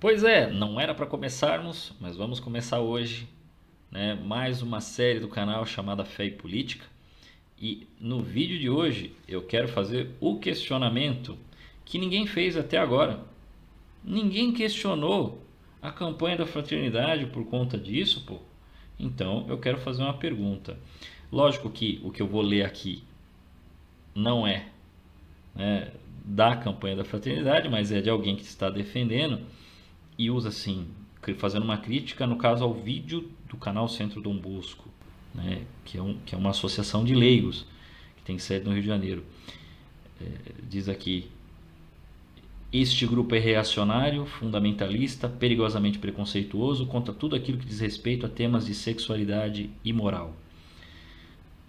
Pois é, não era para começarmos, mas vamos começar hoje, né? Mais uma série do canal chamada Fé e Política. E no vídeo de hoje eu quero fazer o questionamento que ninguém fez até agora. Ninguém questionou a campanha da fraternidade por conta disso, pô. Então eu quero fazer uma pergunta. Lógico que o que eu vou ler aqui não é, né, da campanha da fraternidade, mas é de alguém que está defendendo e usa assim, fazendo uma crítica, no caso, ao vídeo do canal Centro Dom Bosco, né, que é uma associação de leigos que tem sede no Rio de Janeiro. Diz aqui: este grupo é reacionário, fundamentalista, perigosamente preconceituoso contra tudo aquilo que diz respeito a temas de sexualidade e moral.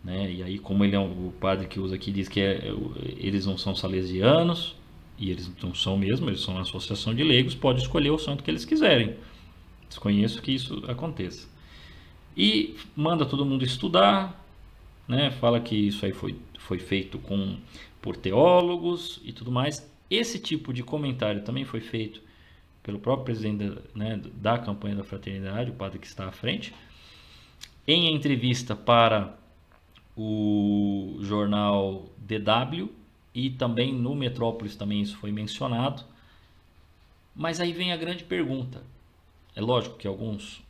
Né? E aí, como ele é o padre que usa aqui, diz que eles não são salesianos, e eles não são mesmo, eles são uma associação de leigos, pode escolher o santo que eles quiserem. Desconheço que isso aconteça. E manda todo mundo estudar, né? Fala que isso aí foi feito por teólogos e tudo mais. Esse tipo de comentário também foi feito pelo próprio presidente da campanha da fraternidade, o padre que está à frente, em entrevista para o jornal DW, e também no Metrópolis também isso foi mencionado. Mas aí vem a grande pergunta. É lógico que alguns,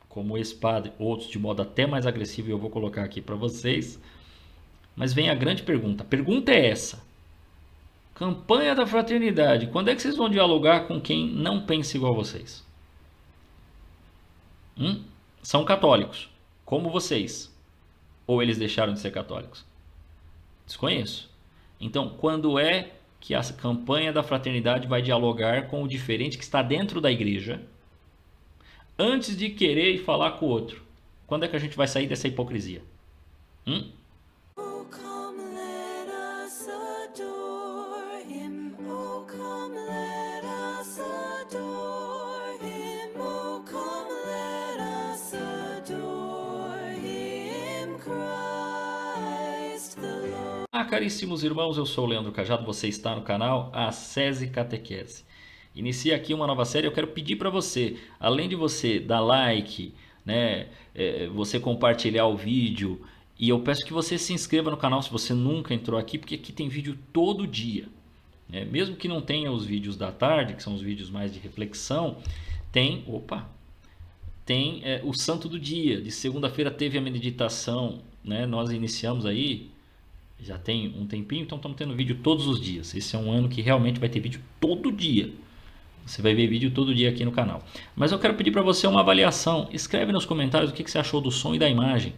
como esse padre, outros de modo até mais agressivo, eu vou colocar aqui para vocês. Mas vem a grande pergunta. A pergunta é essa: campanha da fraternidade, quando é que vocês vão dialogar com quem não pensa igual a vocês? São católicos, como vocês. Ou eles deixaram de ser católicos? Desconheço. Então, quando é que a campanha da fraternidade vai dialogar com o diferente que está dentro da igreja, antes de querer ir falar com o outro? Quando é que a gente vai sair dessa hipocrisia? Oh, come, let us adore him. Oh, come, let us adore him. Oh, come, let us adore him, Christ the Lord. Caríssimos irmãos, eu sou o Leandro Cajado, você está no canal Ascese Catequese. Inicia aqui uma nova série. Eu quero pedir para você, além de você dar like, né, você compartilhar o vídeo, e eu peço que você se inscreva no canal se você nunca entrou aqui, porque aqui tem vídeo todo dia. Né? Mesmo que não tenha os vídeos da tarde, que são os vídeos mais de reflexão, tem o Santo do Dia. De segunda-feira teve a meditação, né? Nós iniciamos aí já tem um tempinho, então estamos tendo vídeo todos os dias. Esse é um ano que realmente vai ter vídeo todo dia. Você vai ver vídeo todo dia aqui no canal. Mas eu quero pedir para você uma avaliação. Escreve nos comentários o que você achou do som e da imagem.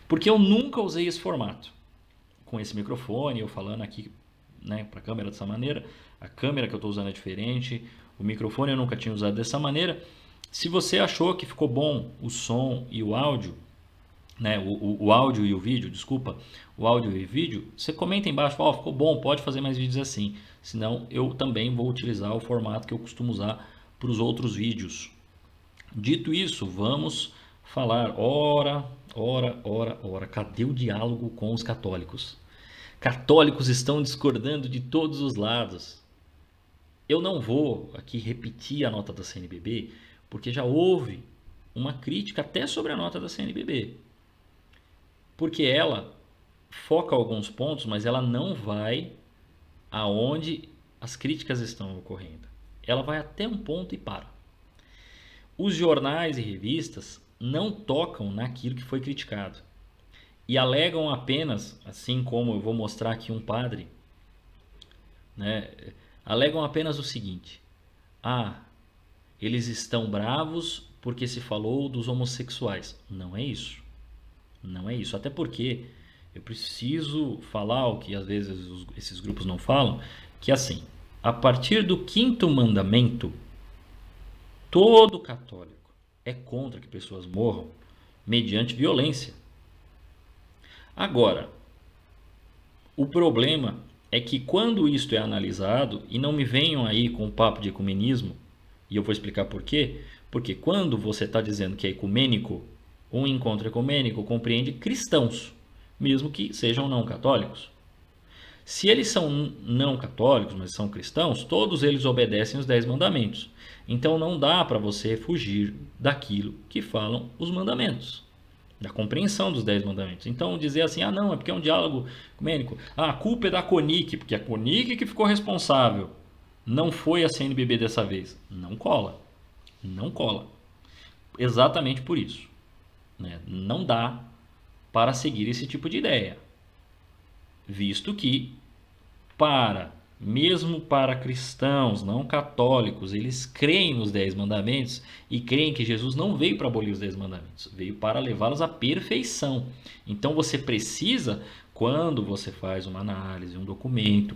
Porque eu nunca usei esse formato. Com esse microfone, eu falando aqui, né, para a câmera dessa maneira. A câmera que eu estou usando é diferente. O microfone eu nunca tinha usado dessa maneira. Se você achou que ficou bom o som e o áudio, né, o áudio e o vídeo, desculpa, o áudio e o vídeo, você comenta embaixo, ficou bom, pode fazer mais vídeos assim. Senão eu também vou utilizar o formato que eu costumo usar para os outros vídeos. Dito isso, vamos falar. Ora, cadê o diálogo com os católicos? Católicos estão discordando de todos os lados. Eu não vou aqui repetir a nota da CNBB, porque já houve uma crítica até sobre a nota da CNBB. Porque ela foca alguns pontos, mas ela não vai aonde as críticas estão ocorrendo. Ela vai até um ponto e para. Os jornais e revistas não tocam naquilo que foi criticado e alegam apenas, assim como eu vou mostrar aqui um padre, né, alegam apenas o seguinte: eles estão bravos porque se falou dos homossexuais. Não é isso. Não é isso. Até porque eu preciso falar o que às vezes esses grupos não falam, que assim, a partir do quinto mandamento, todo católico é contra que pessoas morram mediante violência. Agora, o problema é que quando isto é analisado, e não me venham aí com o papo de ecumenismo, e eu vou explicar por quê, porque quando você está dizendo que é ecumênico, um encontro ecumênico compreende cristãos, mesmo que sejam não católicos. Se eles são não católicos, mas são cristãos, todos eles obedecem os 10 mandamentos. Então não dá para você fugir daquilo que falam os mandamentos, da compreensão dos 10 mandamentos. Então dizer assim, não, é porque é um diálogo ecumênico, a culpa é da CONIC, porque a CONIC que ficou responsável, não foi a CNBB dessa vez. Não cola, não cola. Exatamente por isso, né? Não dá para seguir esse tipo de ideia, visto que mesmo para cristãos não católicos, eles creem nos 10 mandamentos e creem que Jesus não veio para abolir os 10 mandamentos, veio para levá-los à perfeição. Então você precisa, quando você faz uma análise, um documento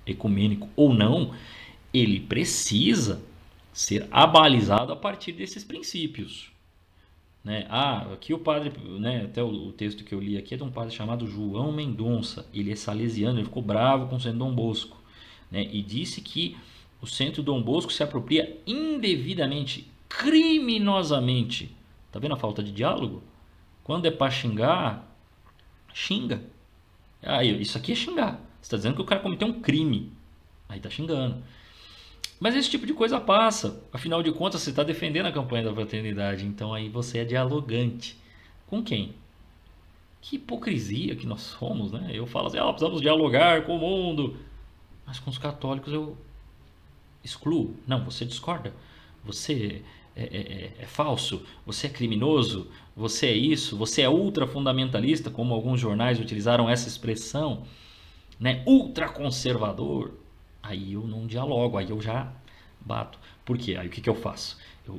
ecumênico ou não, ele precisa ser abalizado a partir desses princípios, né? Aqui o padre, né, até o texto que eu li aqui é de um padre chamado João Mendonça. Ele é salesiano, ele ficou bravo com o Centro Dom Bosco, né, e disse que o Centro Dom Bosco se apropria indevidamente, criminosamente. Tá vendo a falta de diálogo? Quando é para xingar, xinga. Isso aqui é xingar. Você está dizendo que o cara cometeu um crime, aí tá xingando. Mas esse tipo de coisa passa. Afinal de contas, você está defendendo a campanha da fraternidade. Então aí você é dialogante. Com quem? Que hipocrisia que nós somos, né? Eu falo assim, precisamos dialogar com o mundo. Mas com os católicos eu excluo. Não, você discorda. Você é falso. Você é criminoso. Você é isso. Você é ultrafundamentalista, como alguns jornais utilizaram essa expressão, né? Ultraconservador. Aí eu não dialogo, aí eu já bato. Por quê? Aí o que eu faço?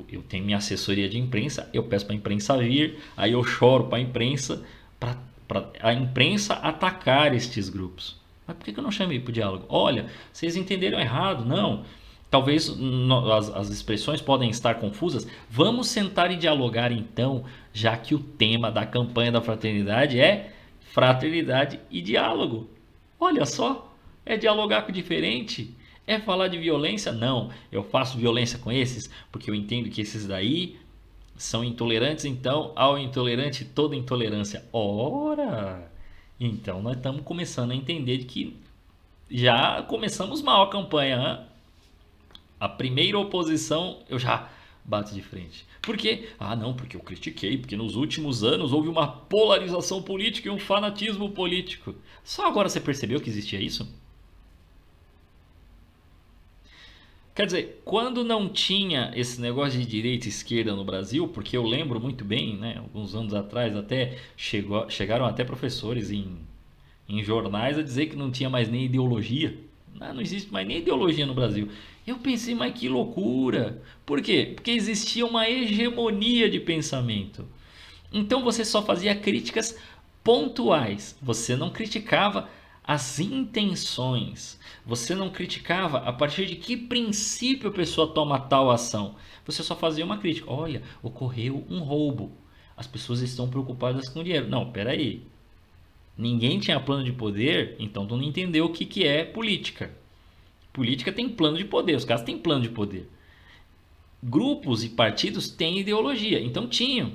Eu tenho minha assessoria de imprensa, eu peço para a imprensa vir, aí eu choro para a imprensa, para a imprensa atacar estes grupos. Mas por que eu não chamei para o diálogo? Olha, vocês entenderam errado, não. Talvez as expressões podem estar confusas. Vamos sentar e dialogar então, já que o tema da campanha da fraternidade é fraternidade e diálogo. Olha só. É dialogar com o diferente? É falar de violência? Não, eu faço violência com esses porque eu entendo que esses daí são intolerantes, então ao intolerante toda intolerância. Ora, então nós estamos começando a entender que já começamos mal a campanha, hein? A primeira oposição eu já bato de frente. Por quê? Não, porque eu critiquei, porque nos últimos anos houve uma polarização política e um fanatismo político. Só agora você percebeu que existia isso? Quer dizer, quando não tinha esse negócio de direita e esquerda no Brasil, porque eu lembro muito bem, né, alguns anos atrás até chegaram até professores em jornais a dizer que não tinha mais nem ideologia. Não existe mais nem ideologia no Brasil. Eu pensei, mas que loucura. Por quê? Porque existia uma hegemonia de pensamento. Então você só fazia críticas pontuais. Você não criticava as intenções. Você não criticava a partir de que princípio a pessoa toma tal ação. Você só fazia uma crítica. Olha, ocorreu um roubo. As pessoas estão preocupadas com dinheiro. Não, peraí. Ninguém tinha plano de poder, então tu não entendeu o que é política. Política tem plano de poder, os caras têm plano de poder. Grupos e partidos têm ideologia, então tinham.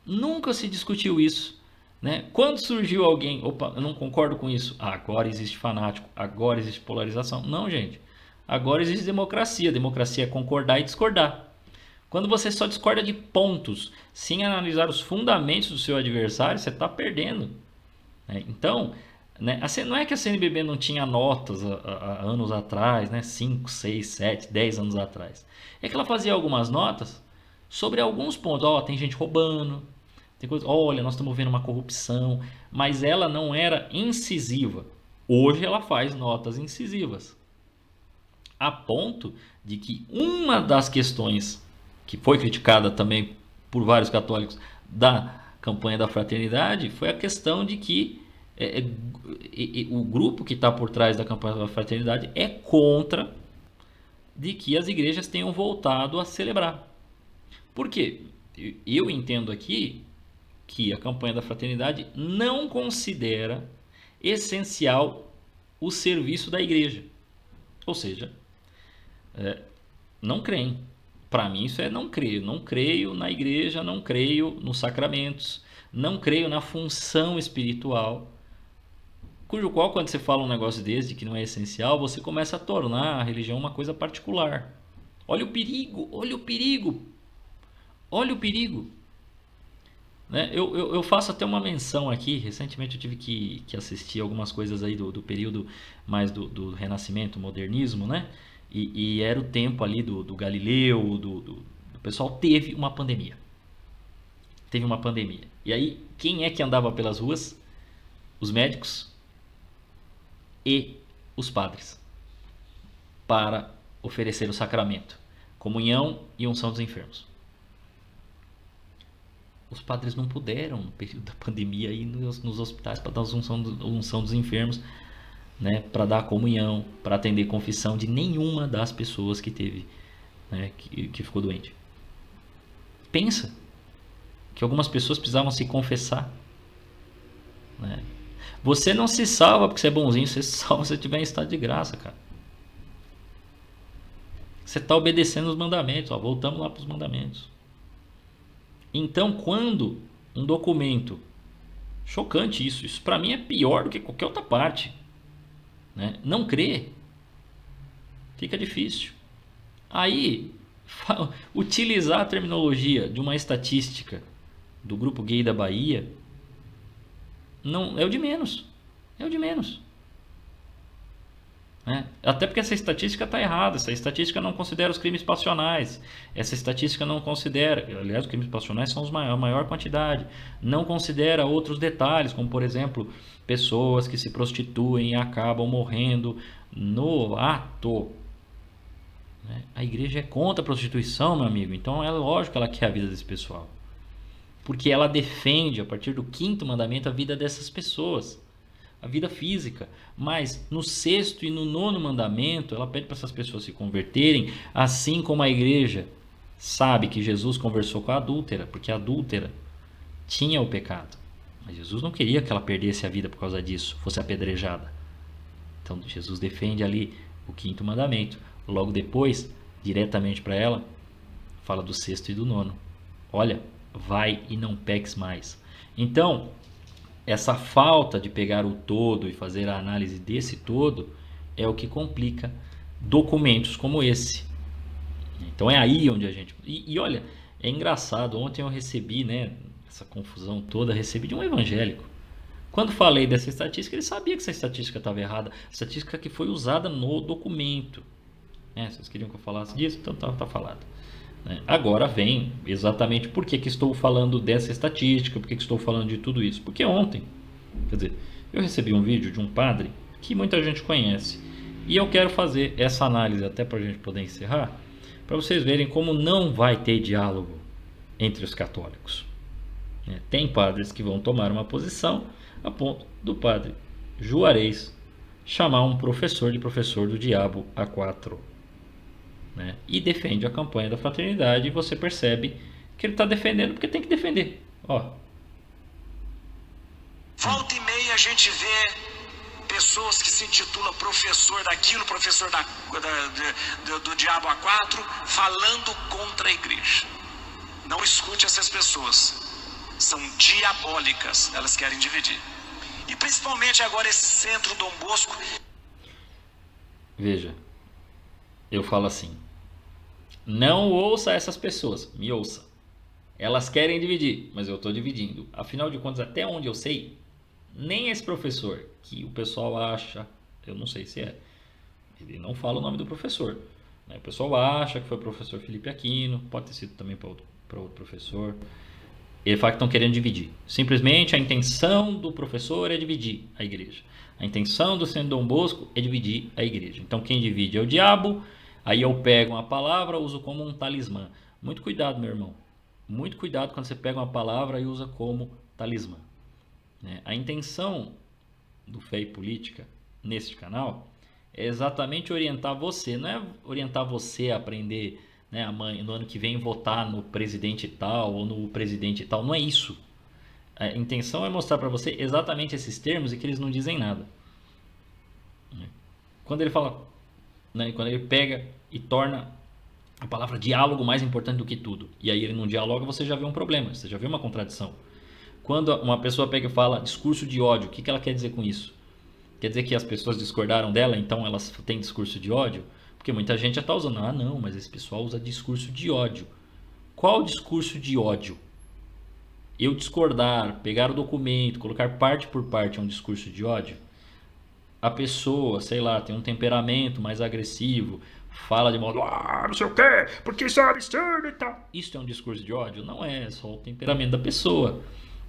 Nunca se discutiu isso, né? Quando surgiu alguém, opa, eu não concordo com isso, agora existe fanático, agora existe polarização. Não, gente, agora existe democracia. Democracia é concordar e discordar. Quando você só discorda de pontos, sem analisar os fundamentos do seu adversário, você está perdendo. Então, né, não é que a CNBB não tinha notas há anos atrás, né, 5, 6, 7, 10 anos atrás. É que ela fazia algumas notas sobre alguns pontos. Tem gente roubando, tem coisa, olha, nós estamos vendo uma corrupção, mas ela não era incisiva. Hoje ela faz notas incisivas. A ponto de que uma das questões que foi criticada também por vários católicos da campanha da fraternidade foi a questão de que o grupo que está por trás da campanha da fraternidade é contra de que as igrejas tenham voltado a celebrar. Por quê? Eu entendo aqui que a campanha da fraternidade não considera essencial o serviço da igreja. Ou seja, não creem. Para mim isso é não creio. Não creio na igreja, não creio nos sacramentos, não creio na função espiritual cujo qual, quando você fala um negócio desse que não é essencial, você começa a tornar a religião uma coisa particular. Olha o perigo, olha o perigo, olha o perigo. Né? Eu faço até uma menção aqui. Recentemente eu tive que assistir algumas coisas aí do período mais do Renascimento, modernismo, né? E era o tempo ali do Galileu, do pessoal. Teve uma pandemia. Teve uma pandemia. E aí, quem é que andava pelas ruas? Os médicos e os padres, para oferecer o sacramento, comunhão e unção dos enfermos. Os padres não puderam, no período da pandemia, ir nos hospitais para dar a unção dos enfermos, né, para dar a comunhão, para atender confissão de nenhuma das pessoas que teve, né, que ficou doente. Pensa que algumas pessoas precisavam se confessar, né? Você não se salva porque você é bonzinho, você se salva se você estiver em estado de graça, cara. Você está obedecendo os mandamentos, ó, voltamos lá para os mandamentos. Então, quando um documento, chocante isso para mim é pior do que qualquer outra parte, né? Não crê, fica difícil. Aí, utilizar a terminologia de uma estatística do grupo gay da Bahia não é o de menos, é o de menos. Até porque essa estatística está errada. Essa estatística não considera os crimes passionais. Essa estatística não considera, aliás, os crimes passionais são a maior quantidade. Não considera outros detalhes, como por exemplo, pessoas que se prostituem e acabam morrendo no ato. A igreja é contra a prostituição, meu amigo. Então é lógico que ela quer a vida desse pessoal, porque ela defende, a partir do 5º mandamento, a vida dessas pessoas, a vida física. Mas no 6º e no 9º mandamento, ela pede para essas pessoas se converterem, assim como a igreja sabe que Jesus conversou com a adúltera, porque a adúltera tinha o pecado, mas Jesus não queria que ela perdesse a vida por causa disso, fosse apedrejada. Então Jesus defende ali o 5º mandamento. Logo depois, diretamente para ela, fala do 6º e do 9º. Olha, vai e não peques mais. Então, essa falta de pegar o todo e fazer a análise desse todo é o que complica documentos como esse. Então é aí onde a gente... E olha, é engraçado, ontem eu recebi, né, essa confusão toda, recebi de um evangélico. Quando falei dessa estatística, ele sabia que essa estatística estava errada, estatística que foi usada no documento. Vocês queriam que eu falasse disso? Então tá falado. Agora vem exatamente por que estou falando dessa estatística, por que estou falando de tudo isso. Porque ontem, quer dizer, eu recebi um vídeo de um padre que muita gente conhece, e eu quero fazer essa análise até para a gente poder encerrar, para vocês verem como não vai ter diálogo entre os católicos. Tem padres que vão tomar uma posição a ponto do padre Juarez chamar um professor de professor do diabo A4. E defende a campanha da fraternidade, e você percebe que ele está defendendo porque tem que defender. Volta e meia a gente vê pessoas que se intitulam professor daquilo, professor do diabo A4, falando contra a igreja. Não escute essas pessoas, são diabólicas, elas querem dividir. E principalmente agora esse centro Dom Bosco. Veja, eu falo assim: não ouça essas pessoas, me ouça. Elas querem dividir, mas eu estou dividindo. Afinal de contas, até onde eu sei, nem esse professor que o pessoal acha, eu não sei se é, ele não fala o nome do professor. O pessoal acha que foi o professor Felipe Aquino, pode ter sido também para outro professor. Ele fala que estão querendo dividir. Simplesmente a intenção do professor é dividir a igreja. A intenção do Centro Dom Bosco é dividir a igreja. Então quem divide é o diabo. Aí eu pego uma palavra, uso como um talismã. Muito cuidado, meu irmão. Muito cuidado quando você pega uma palavra e usa como talismã. A intenção do Fé e Política neste canal é exatamente orientar você. Não é orientar você a aprender, no ano que vem votar no presidente tal ou no presidente tal. Não é isso. A intenção é mostrar para você exatamente esses termos e que eles não dizem nada. Quando ele fala... quando ele pega e torna a palavra diálogo mais importante do que tudo, e aí ele não dialoga, você já vê um problema, você já vê uma contradição. Quando uma pessoa pega e fala discurso de ódio, o que ela quer dizer com isso? Quer dizer que as pessoas discordaram dela, então elas têm discurso de ódio? Porque muita gente já está usando. Ah, não, mas esse pessoal usa discurso de ódio. Qual discurso de ódio? Eu discordar, pegar o documento, colocar parte por parte é um discurso de ódio? A pessoa, sei lá, tem um temperamento mais agressivo, fala de modo, não sei o quê, porque isso é um absurdo e tal. Isso é um discurso de ódio? Não é, é só o temperamento da pessoa.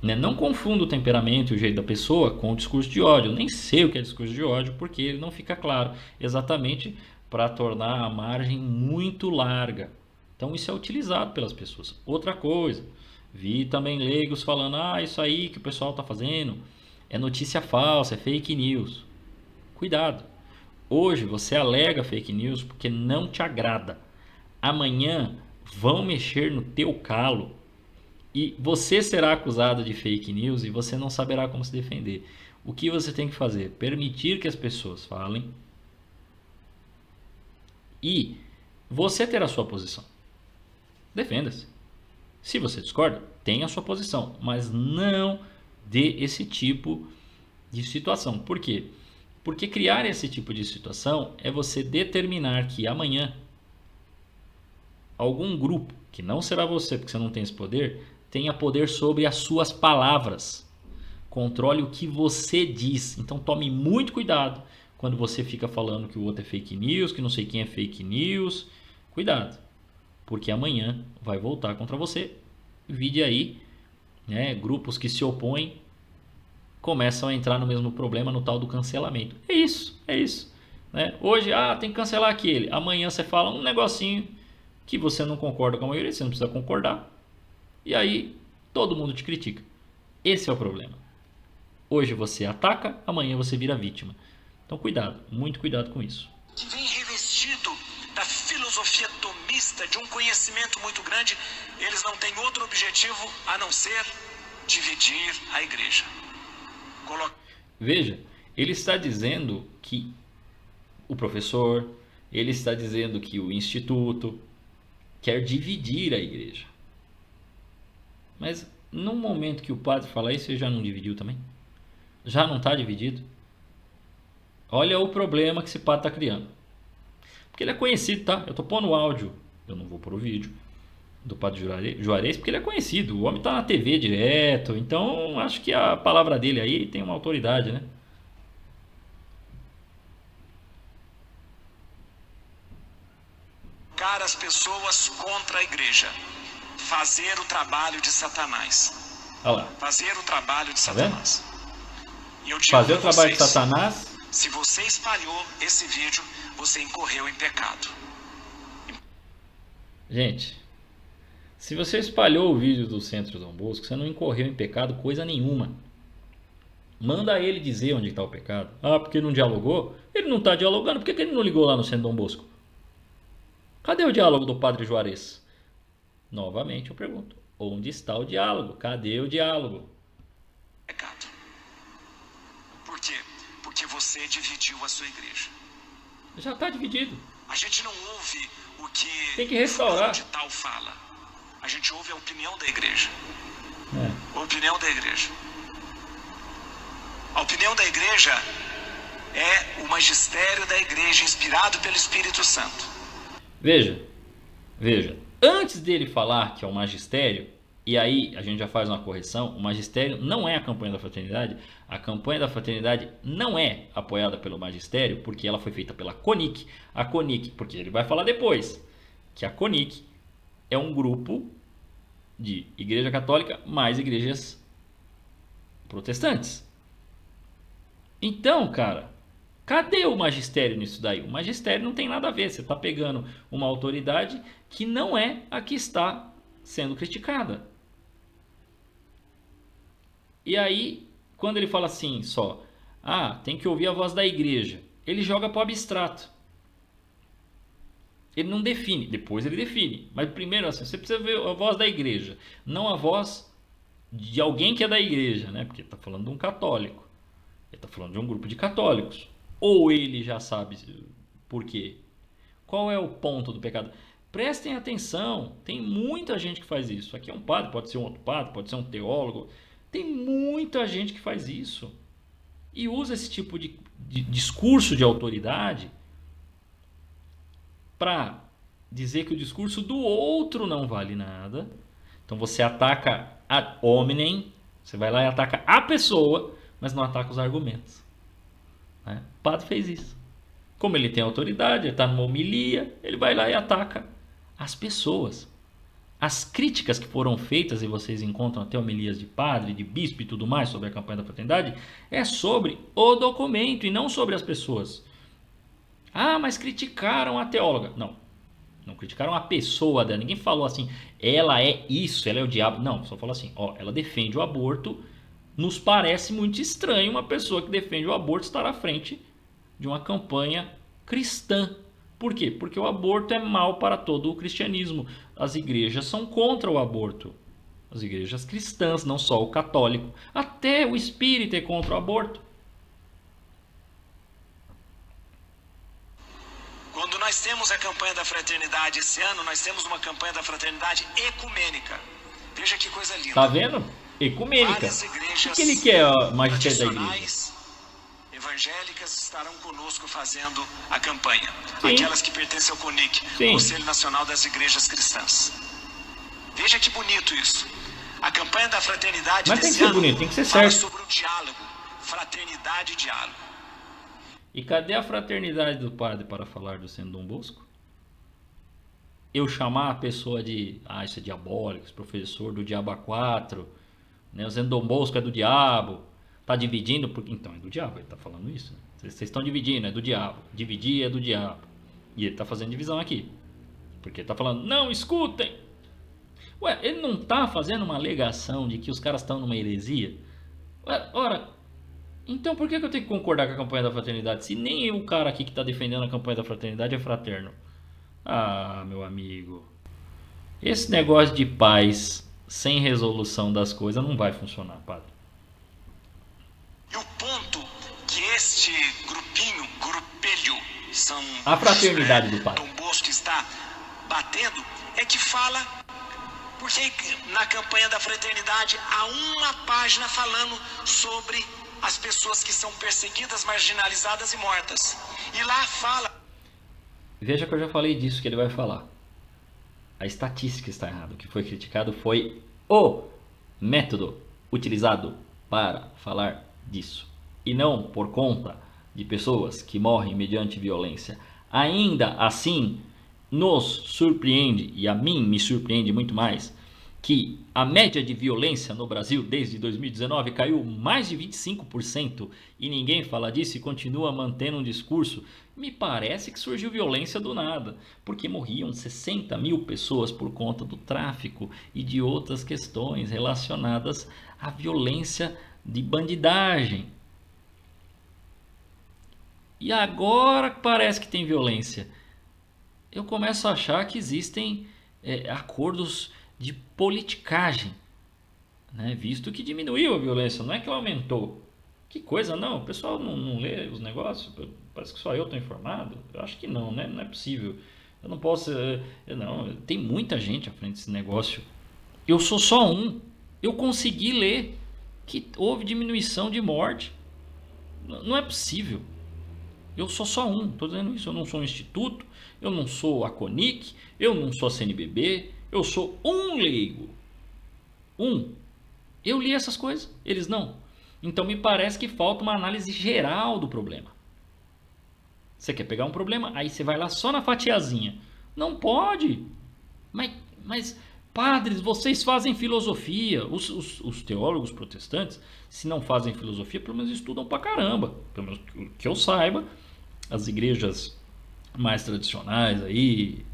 Né? Não confunda o temperamento e o jeito da pessoa com o discurso de ódio. Eu nem sei o que é discurso de ódio, porque ele não fica claro, exatamente para tornar a margem muito larga. Então isso é utilizado pelas pessoas. Outra coisa, vi também leigos falando, isso aí que o pessoal está fazendo é notícia falsa, é fake news. Cuidado. Hoje você alega fake news porque não te agrada. Amanhã vão mexer no teu calo e você será acusado de fake news e você não saberá como se defender. O que você tem que fazer? Permitir que as pessoas falem e você ter a sua posição. Defenda-se. Se você discorda, tenha a sua posição, mas não dê esse tipo de situação. Por quê? Porque criar esse tipo de situação é você determinar que amanhã algum grupo, que não será você, porque você não tem esse poder, tenha poder sobre as suas palavras. Controle o que você diz. Então tome muito cuidado quando você fica falando que o outro é fake news, que não sei quem é fake news. Cuidado, porque amanhã vai voltar contra você. Vide aí, né, grupos que se opõem começam a entrar no mesmo problema, no tal do cancelamento. É isso. Né? Hoje, tem que cancelar aquele. Amanhã você fala um negocinho que você não concorda com a maioria, você não precisa concordar. E aí, todo mundo te critica. Esse é o problema. Hoje você ataca, amanhã você vira vítima. Então cuidado, muito cuidado com isso. Que vem revestido da filosofia tomista, de um conhecimento muito grande, eles não têm outro objetivo a não ser dividir a igreja. Veja, ele está dizendo que o professor, ele está dizendo que o instituto quer dividir a igreja. Mas no momento que o padre fala isso, ele já não dividiu também? Já não está dividido? Olha o problema que esse padre está criando. Porque ele é conhecido, tá? Eu estou pondo o áudio, eu não vou pôr o vídeo do padre Juarez, porque ele é conhecido, o homem está na TV direto, então acho que a palavra dele aí tem uma autoridade, né? Colocar as pessoas contra a igreja, fazer o trabalho de Satanás. Olha lá. Fazer o trabalho de Satanás. E eu digo fazer o trabalho de vocês, Satanás. se você espalhou esse vídeo, você incorreu em pecado. Gente, se você espalhou o vídeo do Centro Dom Bosco, você não incorreu em pecado coisa nenhuma. Manda ele dizer onde está o pecado. Porque não dialogou? Ele não está dialogando. Por que ele não ligou lá no Centro Dom Bosco? Cadê o diálogo do padre Juarez? Novamente eu pergunto. Onde está o diálogo? Cadê o diálogo? Pecado. Por quê? Porque você dividiu a sua igreja. Já está dividido. A gente não ouve o que Tem que restaurar. de tal fala. A gente ouve a opinião da igreja. É. A opinião da igreja. A opinião da igreja é o magistério da igreja, inspirado pelo Espírito Santo. Veja. Antes dele falar que é o magistério, e aí a gente já faz uma correção, o magistério não é a campanha da fraternidade. A campanha da fraternidade não é apoiada pelo magistério, porque ela foi feita pela CONIC. A CONIC, porque ele vai falar depois, que a CONIC é um grupo de igreja católica mais igrejas protestantes. Então, cara, cadê o magistério nisso daí? O magistério não tem nada a ver. Você está pegando uma autoridade que não é a que está sendo criticada. E aí, quando ele fala assim só, tem que ouvir a voz da igreja, ele joga para o abstrato. Ele não define, depois ele define. Mas primeiro assim, você precisa ver a voz da igreja, não a voz de alguém que é da igreja, né? Porque está falando de um católico. Ele está falando de um grupo de católicos. Ou ele já sabe por quê? Qual é o ponto do pecado? Prestem atenção, tem muita gente que faz isso. Aqui é um padre, pode ser um outro padre, pode ser um teólogo. Tem muita gente que faz isso. e usa esse tipo de discurso de autoridade para dizer que o discurso do outro não vale nada. Então você ataca ad hominem, você vai lá e ataca a pessoa, mas não ataca os argumentos. Né? O padre fez isso. Como ele tem autoridade, ele está numa homilia, ele vai lá e ataca as pessoas. As críticas que foram feitas, e vocês encontram até homilias de padre, de bispo e tudo mais sobre a campanha da fraternidade, é sobre o documento e não sobre as pessoas. Ah, mas criticaram a teóloga. Não criticaram a pessoa dela. Ninguém falou assim, ela é isso, ela é o diabo. Não, só falou assim, ó, ela defende o aborto. Nos parece muito estranho uma pessoa que defende o aborto estar à frente de uma campanha cristã. Por quê? Porque o aborto é mal para todo o cristianismo. As igrejas são contra o aborto. As igrejas cristãs, não só o católico. Até o espírita é contra o aborto. Quando nós temos a campanha da fraternidade esse ano, nós temos uma campanha da fraternidade ecumênica. Veja que coisa linda. Tá vendo? Ecumênica. Várias igrejas O que ele quer, a magistério da igreja? tradicionais, evangélicas estarão conosco fazendo a campanha. Sim. Aquelas que pertencem ao CONIC, Sim. Conselho Nacional das Igrejas Cristãs. Veja que bonito isso. A campanha da fraternidade Mas tem desse que ser ano bonito, tem que ser fala certo. sobre o diálogo, fraternidade e diálogo. E cadê a fraternidade do padre para falar do Centro Dom Bosco? Eu chamar a pessoa de, isso é diabólico, esse professor do Diabo A4, né? O Centro Dom Bosco é do diabo, tá dividindo, porque então é do diabo, ele tá falando isso. Né? Vocês estão dividindo, é do diabo, dividir é do diabo. E ele tá fazendo divisão aqui, porque ele tá falando, não, escutem. Ué, ele não tá fazendo uma alegação de que os caras estão numa heresia? Ué, ora, então por que eu tenho que concordar com a campanha da fraternidade se nem o cara aqui que está defendendo a campanha da fraternidade é fraterno? Ah, meu amigo, esse negócio de paz sem resolução das coisas não vai funcionar, padre. E o ponto que este grupelho, são A fraternidade do padre. Dom Bosco está batendo, é que fala, porque na campanha da fraternidade há uma página falando sobre as pessoas que são perseguidas, marginalizadas e mortas. E lá fala... Veja que eu já falei disso que ele vai falar. A estatística está errada. O que foi criticado foi o método utilizado para falar disso. E não por conta de pessoas que morrem mediante violência. Ainda assim, nos surpreende, e a mim me surpreende muito mais, que a média de violência no Brasil desde 2019 caiu mais de 25% e ninguém fala disso e continua mantendo um discurso. Me parece que surgiu violência do nada, porque morriam 60 mil pessoas por conta do tráfico e de outras questões relacionadas à violência de bandidagem. E agora parece que tem violência. Eu começo a achar que existem acordos de politicagem, né? Visto que diminuiu a violência, não é que aumentou. Que coisa, não, o pessoal não lê os negócios, parece que só eu estou informado. Eu acho que não, né? Não é possível. Eu não posso, não, tem muita gente à frente desse negócio. Eu sou só um. Eu consegui ler que houve diminuição de morte. Não é possível. Eu sou só um, estou dizendo isso. Eu não sou um instituto, eu não sou a CONIC, eu não sou a CNBB. Eu sou um leigo. Eu li essas coisas, eles não. Então me parece que falta uma análise geral do problema. Você quer pegar um problema, aí você vai lá só na fatiazinha. Não pode. Mas padres, vocês fazem filosofia. Os teólogos protestantes, se não fazem filosofia, pelo menos estudam pra caramba. Pelo menos que eu saiba, as igrejas mais tradicionais aí,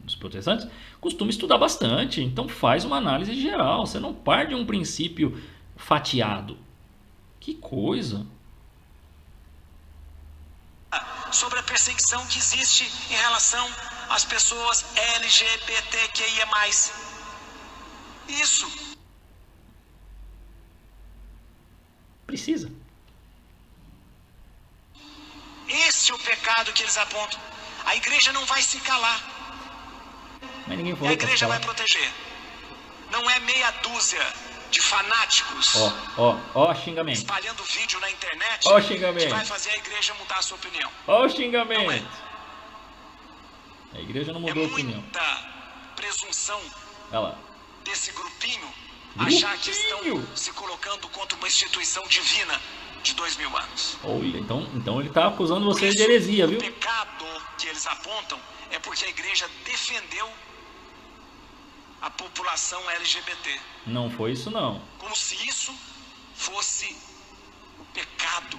os protestantes, costumam estudar bastante. Então faz uma análise geral. Você não parte de um princípio fatiado. Que coisa. Sobre a perseguição que existe em relação às pessoas LGBTQIA+. Isso. Precisa. Esse é o pecado que eles apontam. A igreja não vai se calar. Mas ninguém E falou a igreja pra vai proteger. Não é meia dúzia de fanáticos Ó xingamento. espalhando vídeo na internet Ó xingamento. que vai fazer a igreja mudar a sua opinião. Ó o Não é. xingamento. A igreja não É mudou a opinião. muita presunção Olha lá. desse grupinho Grupinho? achar que estão se colocando contra uma instituição divina de 2000 anos. Olha, então ele tá acusando Por vocês de isso, heresia, viu? O pecado que eles apontam é porque a igreja defendeu a população LGBT. Não foi isso não. Como se isso fosse o pecado.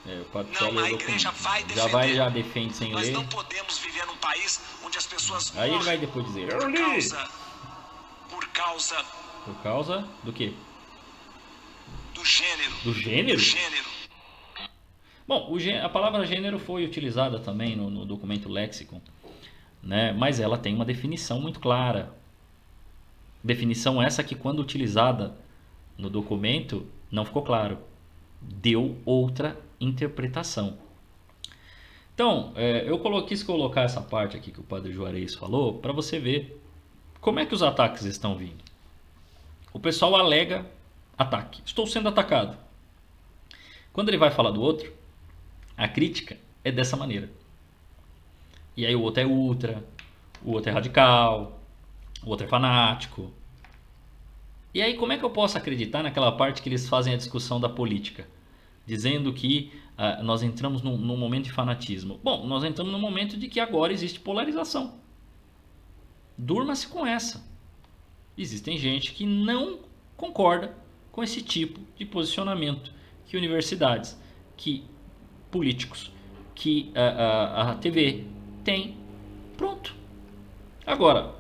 O padre Não, só leu a o igreja documento. vai defender. Já defende sem Nós ler. não podemos viver num país onde as pessoas Aí ele vai morrem depois dizer, eu por li. causa Por causa do quê? do gênero. Do gênero? Do gênero. Bom, a palavra gênero foi utilizada também no documento Lexicon, né? Mas ela tem uma definição muito clara. Definição essa que, quando utilizada no documento, não ficou claro. Deu outra interpretação. Então, eu quis colocar essa parte aqui que o padre Juarez falou para você ver como é que os ataques estão vindo. O pessoal alega ataque. Estou sendo atacado. Quando ele vai falar do outro, a crítica é dessa maneira. E aí o outro é ultra, o outro é radical, o outro é fanático. E aí como é que eu posso acreditar naquela parte que eles fazem a discussão da política? Dizendo que nós entramos num momento de fanatismo. Bom, nós entramos num momento de que agora existe polarização. Durma-se com essa. Existem gente que não concorda com esse tipo de posicionamento que universidades, que políticos, que a TV tem. Pronto. Agora,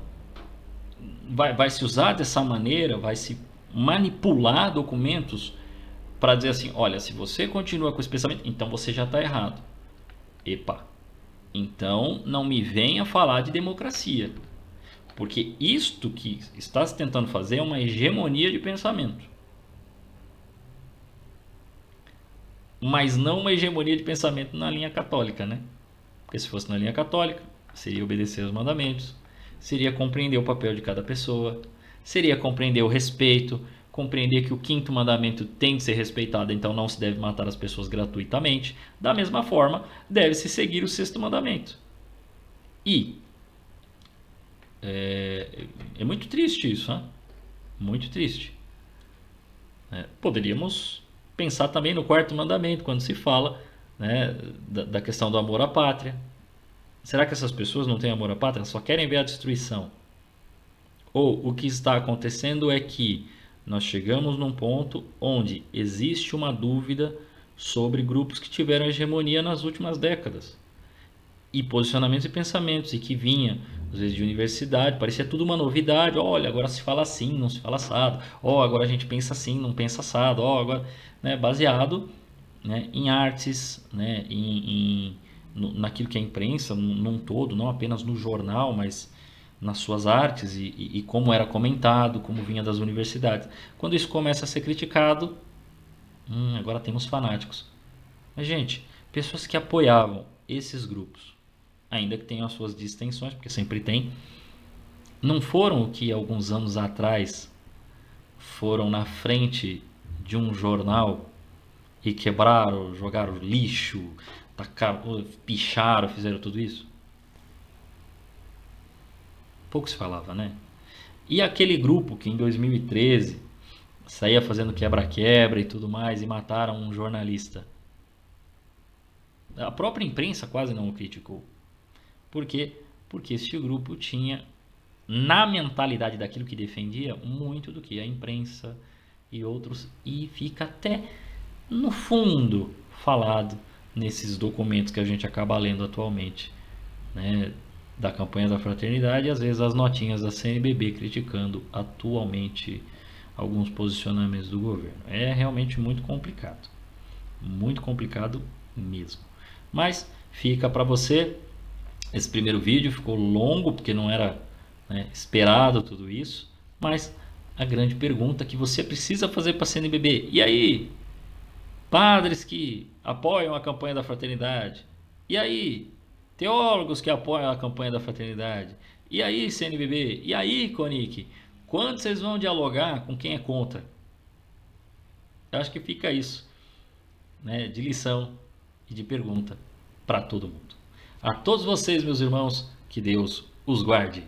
vai se usar dessa maneira, vai se manipular documentos para dizer assim, olha, se você continua com esse pensamento, então você já está errado. Epa, então não me venha falar de democracia, porque isto que está se tentando fazer é uma hegemonia de pensamento, mas não uma hegemonia de pensamento na linha católica, né? Porque se fosse na linha católica, seria obedecer aos mandamentos, seria compreender o papel de cada pessoa, seria compreender o respeito, compreender que o quinto mandamento tem de ser respeitado, então não se deve matar as pessoas gratuitamente. Da mesma forma, deve-se seguir o sexto mandamento. E é muito triste isso, né? Muito triste. Poderíamos pensar também no quarto mandamento, quando se fala, né, da questão do amor à pátria. Será que essas pessoas não têm amor à pátria? Só querem ver a destruição? Ou o que está acontecendo é que nós chegamos num ponto onde existe uma dúvida sobre grupos que tiveram hegemonia nas últimas décadas. E posicionamentos e pensamentos, e que vinha, às vezes, de universidade, parecia tudo uma novidade. Olha, agora se fala assim, não se fala assado. Agora a gente pensa assim, não pensa assado. Agora, né, baseado, né, em artes, né, naquilo que é a imprensa, num todo, não apenas no jornal, mas nas suas artes e como era comentado, como vinha das universidades. Quando isso começa a ser criticado, agora temos fanáticos. Mas, gente, pessoas que apoiavam esses grupos, ainda que tenham as suas distensões, porque sempre tem, não foram o que alguns anos atrás foram na frente de um jornal e quebraram, jogaram lixo, tacaram, picharam, fizeram tudo isso? Pouco se falava, né? E aquele grupo que em 2013 saía fazendo quebra-quebra e tudo mais e mataram um jornalista? A própria imprensa quase não o criticou. Por quê? Porque este grupo tinha, na mentalidade daquilo que defendia, muito do que a imprensa e outros, e fica até no fundo falado nesses documentos que a gente acaba lendo atualmente, né? Da campanha da fraternidade, e às vezes as notinhas da CNBB criticando atualmente alguns posicionamentos do governo. É realmente muito complicado mesmo. Mas fica para você. Esse primeiro vídeo ficou longo porque não era, né, esperado tudo isso, mas a grande pergunta que você precisa fazer para a CNBB: e aí, padres que apoiam a campanha da fraternidade? E aí, teólogos que apoiam a campanha da fraternidade? E aí, CNBB? E aí, CONIC? Quando vocês vão dialogar com quem é contra? Eu acho que fica isso, né, de lição e de pergunta para todo mundo. A todos vocês, meus irmãos, que Deus os guarde.